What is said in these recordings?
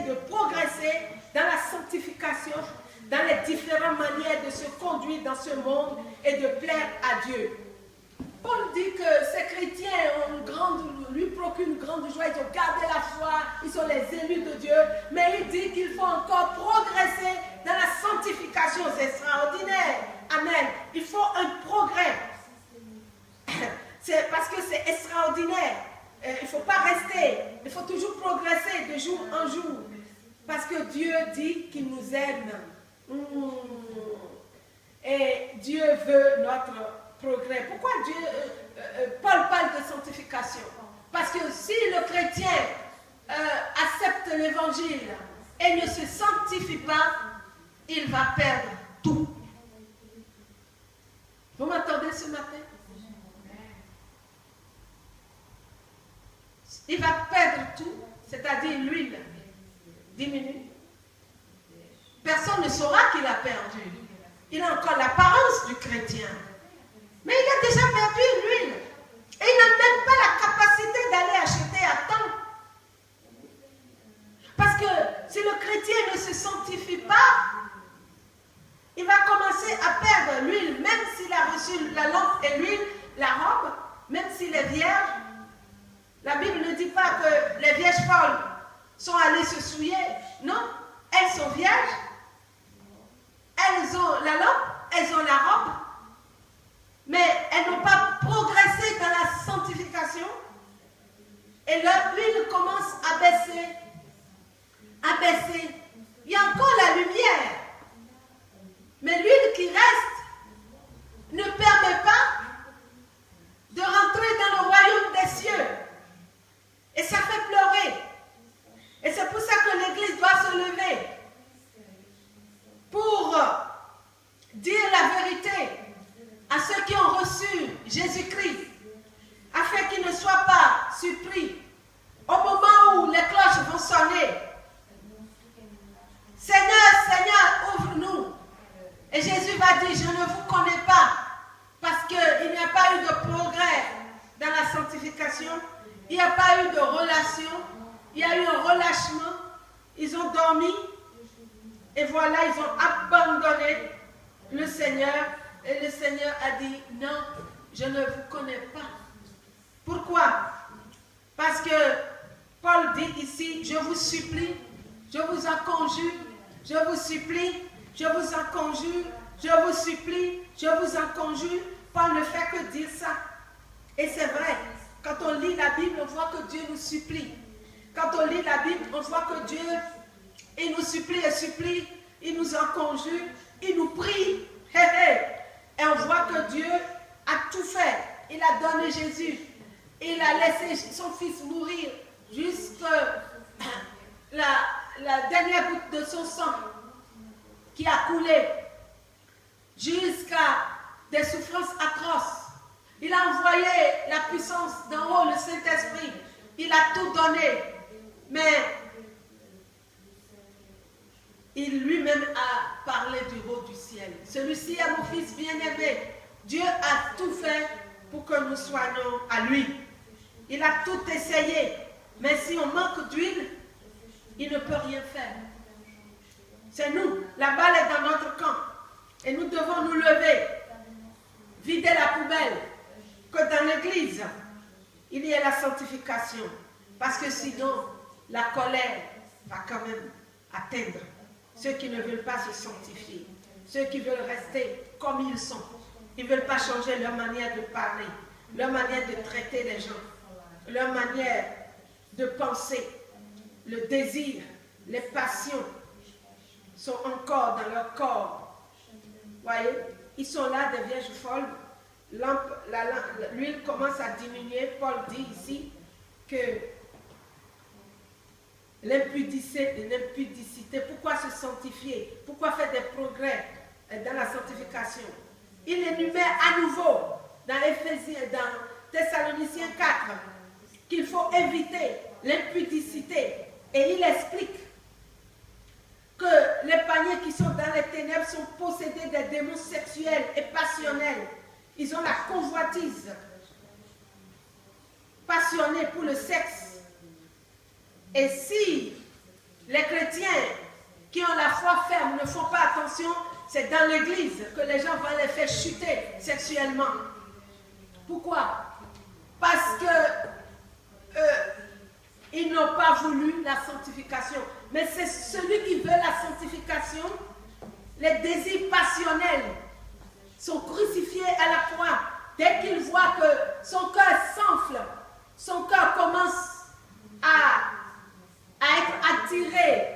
essayer de progresser dans la sanctification, dans les différentes manières de se conduire dans ce monde et de plaire à Dieu. Paul dit que ces chrétiens lui procurent une grande joie, ils ont gardé la foi, ils sont les élus de Dieu, mais il dit qu'il faut encore progresser dans la sanctification, c'est extraordinaire. Amen. Il faut un progrès. C'est parce que c'est extraordinaire. Il ne faut pas rester, il faut toujours progresser de jour en jour. Parce que Dieu dit qu'il nous aime. Et Dieu veut notre progrès. Pourquoi Paul parle de sanctification? Parce que si le chrétien accepte l'évangile et ne se sanctifie pas, il va perdre tout. Vous m'entendez ce matin? Il va perdre tout, c'est-à-dire l'huile diminue. Personne ne saura qu'il a perdu. Il a encore l'apparence du chrétien. Mais il a déjà perdu l'huile. Et il n'a même pas la capacité d'aller acheter à temps. Parce que si le chrétien ne se sanctifie pas, il va commencer à perdre l'huile, même s'il a reçu la lampe et l'huile, la robe, même s'il est vierge. La Bible ne dit pas que les vierges folles sont allées se souiller. Non, elles sont vierges. Elles ont la lampe, elles ont la robe. Mais elles n'ont pas progressé dans la sanctification. Et leur huile commence à baisser. À baisser. Il y a encore la lumière. Mais l'huile qui reste ne permet pas de rentrer dans le royaume des cieux. Et ça fait pleurer. Et c'est pour ça que l'Église doit se lever pour dire la vérité à ceux qui ont reçu Jésus-Christ, afin qu'ils ne soient pas surpris au moment où les cloches vont sonner. Seigneur, Seigneur, ouvre-nous. Et Jésus va dire, je ne vous connais pas, parce qu'il n'y a pas eu de progrès dans la sanctification, il n'y a pas eu de relation, il y a eu un relâchement, ils ont dormi, et voilà, ils ont abandonné le Seigneur, et le Seigneur a dit, non, je ne vous connais pas. Pourquoi? Parce que Paul dit ici, je vous supplie, je vous en conjure, je vous supplie, je vous en conjure, je vous supplie, je vous en conjure. Paul ne fait que dire ça. Et c'est vrai, quand on lit la Bible, on voit que Dieu nous supplie. Quand on lit la Bible, on voit que Dieu, il nous supplie et supplie, il nous en conjure, il nous prie. Et on voit que Dieu a tout fait. Il a donné Jésus. Il a laissé son fils mourir jusqu'à la dernière goutte de son sang qui a coulé jusqu'à des souffrances atroces. Il a envoyé la puissance d'en haut, le Saint-Esprit. Il a tout donné. Mais il lui-même a parlé du haut du ciel. Celui-ci est mon fils bien-aimé. Dieu a tout fait pour que nous soyons à lui. Il a tout essayé. Mais si on manque d'huile, il ne peut rien faire. C'est nous. La balle est dans notre camp. Et nous devons nous lever, vider la poubelle, que dans l'église, il y ait la sanctification. Parce que sinon, la colère va quand même atteindre ceux qui ne veulent pas se sanctifier, ceux qui veulent rester comme ils sont. Ils ne veulent pas changer leur manière de parler, leur manière de traiter les gens, leur manière de penser, le désir, les passions sont encore dans leur corps. Voyez, ils sont là, des vierges folles. L'huile commence à diminuer. Paul dit ici que l'impudicité, pourquoi se sanctifier? Pourquoi faire des progrès dans la sanctification? Il énumère à nouveau dans Thessaloniciens 4 qu'il faut éviter l'impudicité. Et il explique que les paniers qui sont dans les ténèbres sont possédés des démons sexuels et passionnels. Ils ont la convoitise passionnée pour le sexe. Et si les chrétiens qui ont la foi ferme ne font pas attention, c'est dans l'église que les gens vont les faire chuter sexuellement. Pourquoi? Parce que ils n'ont pas voulu la sanctification. Mais c'est celui qui veut la sanctification. Les désirs passionnels sont crucifiés à la croix. Dès qu'il voit que son cœur s'enfle, son cœur commence à être attiré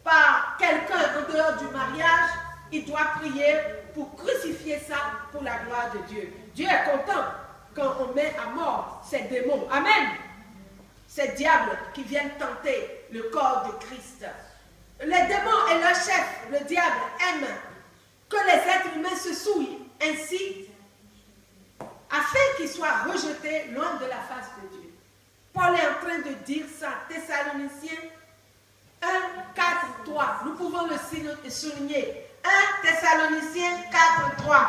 par quelqu'un en dehors du mariage, il doit prier pour crucifier ça pour la gloire de Dieu. Dieu est content quand on met à mort ces démons. Amen. Ces diables qui viennent tenter le corps de Christ. Les démons et leur chef, le diable, aiment que les êtres humains se souillent ainsi afin qu'ils soient rejetés loin de la face de Dieu. Paul est en train de dire ça, Thessaloniciens 1, 4, 3. Nous pouvons le souligner. 1 Thessaloniciens 4, 3.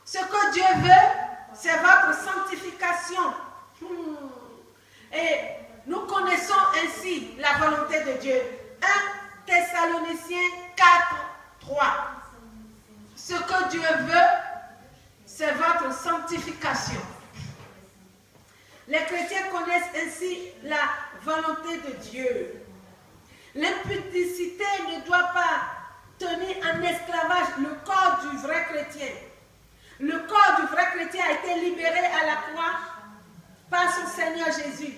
Ce que Dieu veut, c'est votre sanctification. Et nous connaissons ainsi la volonté de Dieu. 1 Thessaloniciens 4, 3. Ce que Dieu veut, c'est votre sanctification. Les chrétiens connaissent ainsi la volonté de Dieu. L'impudicité ne doit pas tenir en esclavage le corps du vrai chrétien. Le corps du vrai chrétien a été libéré à la croix par son Seigneur Jésus.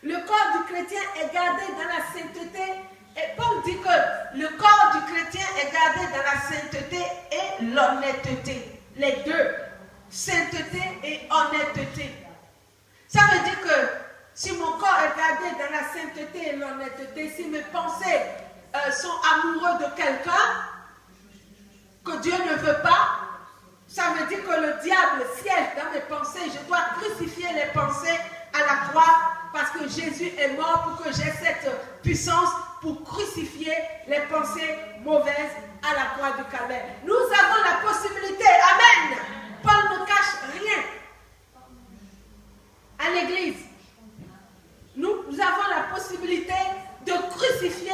Le corps du chrétien est gardé dans la sainteté. Et Paul dit que le corps du chrétien est gardé dans la sainteté et l'honnêteté. Les deux, sainteté et honnêteté. Ça veut dire que si mon corps est gardé dans la sainteté et l'honnêteté, si mes pensées sont amoureux de quelqu'un que Dieu ne veut pas, ça veut dire que le diable siège dans mes pensées. Je dois crucifier les pensées à la croix parce que Jésus est mort pour que j'ai cette puissance pour crucifier les pensées mauvaises à la croix du Calvaire. Nous avons la possibilité, amen. Paul ne cache rien à l'église. Nous avons la possibilité de crucifier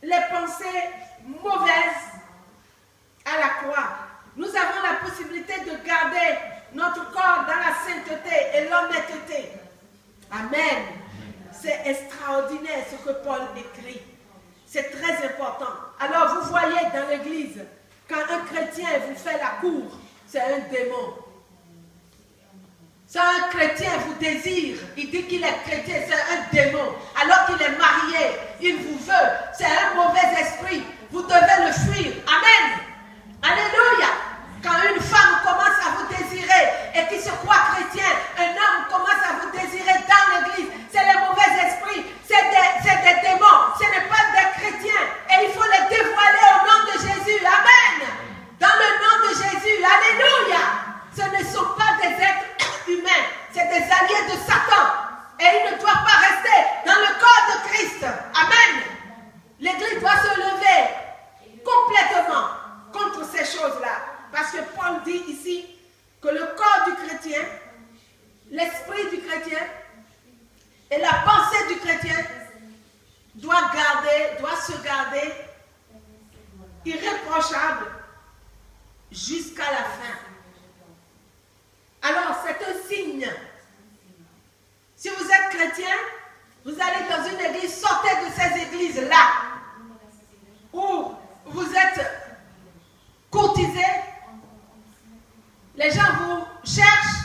les pensées mauvaises à la croix. Nous avons la possibilité de garder notre corps dans la sainteté et l'honnêteté. Amen. C'est extraordinaire ce que Paul écrit. C'est très important. Alors vous voyez dans l'église, quand un chrétien vous fait la cour, c'est un démon. Si un chrétien vous désire, il dit qu'il est chrétien, c'est un démon. Alors qu'il est marié, il vous veut, c'est un mauvais esprit. Vous devez le fuir. Amen. Alléluia. Quand une femme commence à vous désirer et qui se croit chrétien, un homme commence à vous désirer dans l'église, c'est les mauvais esprits, c'est des démons, ce n'est pas des chrétiens. Et il faut les dévoiler au nom de Jésus. Amen. Dans le nom de Jésus. Alléluia. Ce ne sont pas des êtres humains, c'est des alliés de Satan. Et ils ne doivent pas rester dans le corps de Christ. Amen. L'église doit se lever complètement contre ces choses-là. Parce que Paul dit ici que le corps du chrétien, l'esprit du chrétien et la pensée du chrétien doit se garder irréprochable jusqu'à la fin. Alors, c'est un signe. Si vous êtes chrétien, vous allez dans une église, sortez de ces églises-là où vous êtes courtisés. Les gens vous cherchent,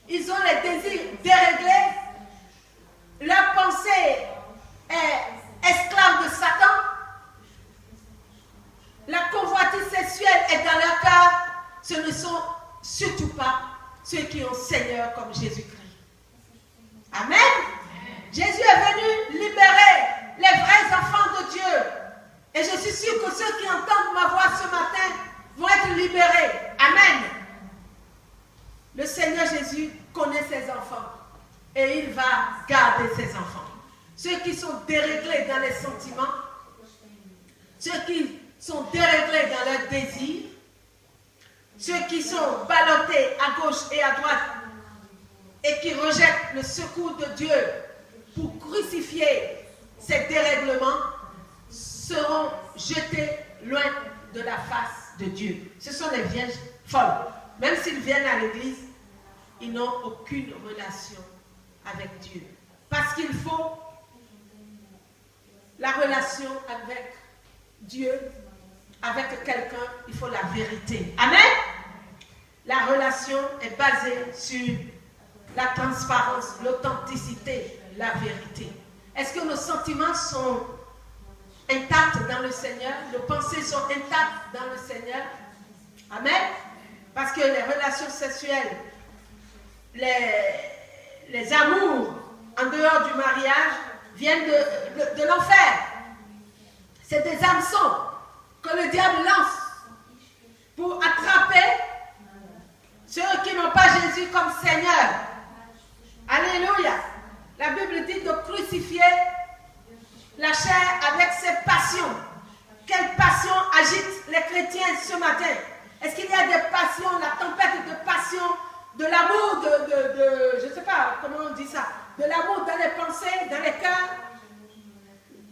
ils ont les désirs déréglés, leur pensée est esclave de Satan, la convoitise sexuelle est dans leur cœur. Ce ne sont surtout pas ceux qui ont Seigneur comme Jésus-Christ. Amen. Jésus est venu libérer les vrais enfants de Dieu. Et je suis sûr que ceux qui entendent ma voix ce matin vont être libérés. Amen. Le Seigneur Jésus connaît ses enfants et il va garder ses enfants. Ceux qui sont déréglés dans les sentiments, ceux qui sont déréglés dans leurs désirs, ceux qui sont ballottés à gauche et à droite et qui rejettent le secours de Dieu pour crucifier ces dérèglements seront jetés loin de la face de Dieu. Ce sont les vierges folles. Même s'ils viennent à l'église, ils n'ont aucune relation avec Dieu. Parce qu'il faut la relation avec Dieu, avec quelqu'un, il faut la vérité. Amen. La relation est basée sur la transparence, l'authenticité, la vérité. Est-ce que nos sentiments sont intacts dans le Seigneur? Nos pensées sont intactes dans le Seigneur? Amen. Parce que les relations sexuelles, les amours en dehors du mariage viennent de l'enfer. C'est des hameçons que le diable lance pour attraper ceux qui n'ont pas Jésus comme Seigneur. Alléluia. La Bible dit de crucifier la chair avec ses passions. Quelle passion agite les chrétiens ce matin? Est-ce qu'il y a des passions, la tempête de passion, de l'amour, je ne sais pas comment on dit ça, de l'amour dans les pensées, dans les cœurs,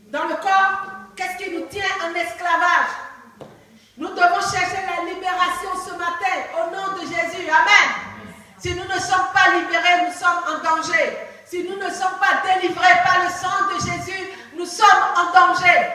dans le corps? Qu'est-ce qui nous tient en esclavage? Nous devons chercher la libération ce matin au nom de Jésus. Amen. Si nous ne sommes pas libérés, nous sommes en danger. Si nous ne sommes pas délivrés par le sang de Jésus, nous sommes en danger.